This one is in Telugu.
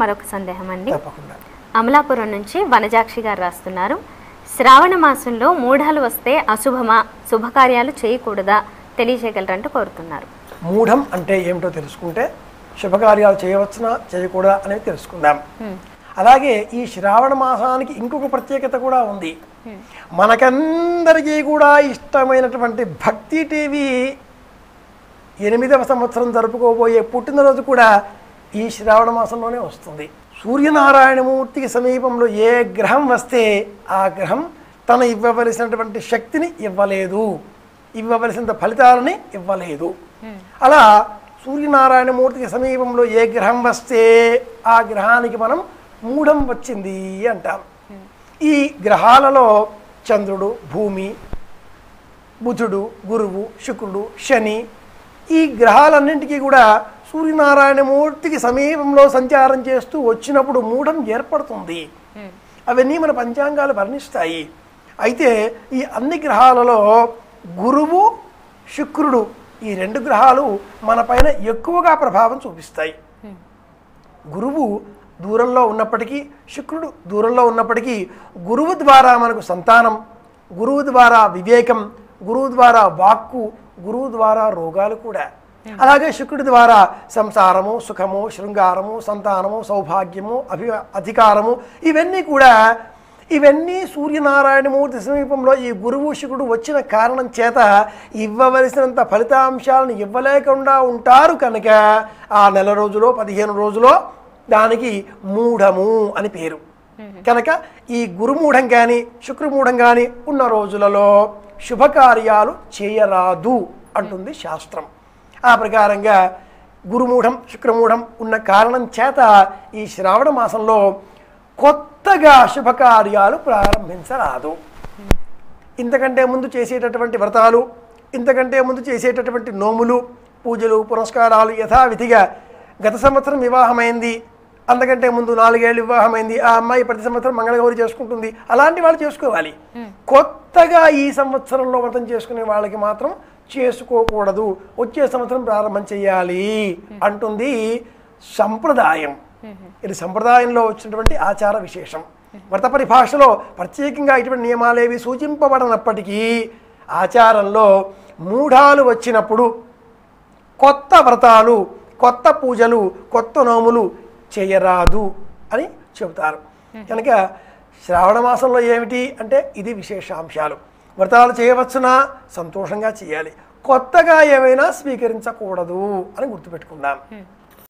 మరొక సందేహం అండి. తప్పకుండా. అమలాపురం నుంచి వనజాక్షి గారు రాస్తున్నారు. శ్రావణ మాసంలో మూఢాలు వస్తే అశుభమా, శుభకార్యాలు చేయకూడదా తెలియజేయగలరంటూ కోరుతున్నారు. మూఢం అంటే ఏమిటో తెలుసుకుంటే శుభకార్యాలు చేయవచ్చునా చేయకూడదా అనేది తెలుసుకుందాం. అలాగే ఈ శ్రావణ మాసానికి ఇంకొక ప్రత్యేకత కూడా ఉంది. మనకందరికీ కూడా ఇష్టమైనటువంటి భక్తి టీవీ 8వ సంవత్సరం జరుపుకోబోయే పుట్టినరోజు కూడా ఈ శ్రావణ మాసంలోనే వస్తుంది. సూర్యనారాయణమూర్తికి సమీపంలో ఏ గ్రహం వస్తే ఆ గ్రహం తను ఇవ్వవలసినటువంటి శక్తిని ఇవ్వలేదు, ఇవ్వవలసిన ఫలితాలని ఇవ్వలేదు. అలా సూర్యనారాయణమూర్తికి సమీపంలో ఏ గ్రహం వస్తే ఆ గ్రహానికి మనం మూఢం వచ్చింది అంటాం. ఈ గ్రహాలలో చంద్రుడు, భూమి, బుధుడు, గురువు, శుక్రుడు, శని, ఈ గ్రహాలన్నింటికీ కూడా సూర్యనారాయణమూర్తికి సమీపంలో సంచారం చేస్తూ వచ్చినప్పుడు మూఢం ఏర్పడుతుంది. అవన్నీ మన పంచాంగాలు వర్ణిస్తాయి. అయితే ఈ అన్ని గ్రహాలలో గురువు, శుక్రుడు ఈ 2 గ్రహాలు మన పైన ఎక్కువగా ప్రభావం చూపిస్తాయి. గురువు దూరంలో ఉన్నప్పటికీ, శుక్రుడు దూరంలో ఉన్నప్పటికీ గురువు ద్వారా మనకు సంతానం, గురువు ద్వారా వివేకం, గురువు ద్వారా వాక్కు, గురువు ద్వారా రోగాలు కూడా. అలాగే శుక్రుడి ద్వారా సంసారము, సుఖము, శృంగారము, సంతానము, సౌభాగ్యము, అధికారము, ఇవన్నీ సూర్యనారాయణమూర్తి సమీపంలో ఈ గురువు శుక్రుడు వచ్చిన కారణం చేత ఇవ్వవలసినంత ఫలితాంశాలను ఇవ్వలేకుండా ఉంటారు. కనుక ఆ నెల రోజులో 15 రోజులో దానికి మూఢము అని పేరు. కనుక ఈ గురుమూఢం కానీ శుక్రమూఢం కానీ ఉన్న రోజులలో శుభకార్యాలు చేయరాదు అంటుంది శాస్త్రం. ఆ ప్రకారంగా గురుమూఢం, శుక్రమూఢం ఉన్న కారణం చేత ఈ శ్రావణ మాసంలో కొత్తగా శుభకార్యాలు ప్రారంభించరాదు. ఇంతకంటే ముందు చేసేటటువంటి వ్రతాలు, ఇంతకంటే ముందు చేసేటటువంటి నోములు, పూజలు, పురస్కారాలు యథావిధిగా గత సంవత్సరం వివాహమైంది, అంతకంటే ముందు 4 ఏళ్ళు వివాహమైంది, ఆ అమ్మాయి ప్రతి సంవత్సరం మంగళగౌరి చేసుకుంటుంది, అలాంటి వాళ్ళు చేసుకోవాలి. కొత్తగా ఈ సంవత్సరంలో వ్రతం చేసుకునే వాళ్ళకి మాత్రం చేసుకోకూడదు, వచ్చే సంవత్సరం ప్రారంభం చేయాలి అంటుంది సంప్రదాయం. ఇది సంప్రదాయంలో వచ్చినటువంటి ఆచార విశేషం. వ్రత పరిభాషలో ప్రత్యేకంగా ఇటువంటి నియమాలేవి సూచింపబడనప్పటికీ ఆచారంలో మూఢాలు వచ్చినప్పుడు కొత్త వ్రతాలు, కొత్త పూజలు, కొత్త నోములు చేయరాదు అని చెబుతారు. కనుక శ్రావణ మాసంలో ఏమిటి అంటే ఇది విశేషాంశాలు. వ్రతాలు చేయవచ్చునా, సంతోషంగా చేయాలి, కొత్తగా ఏమైనా స్వీకరించకూడదు అని గుర్తుపెట్టుకుందాం.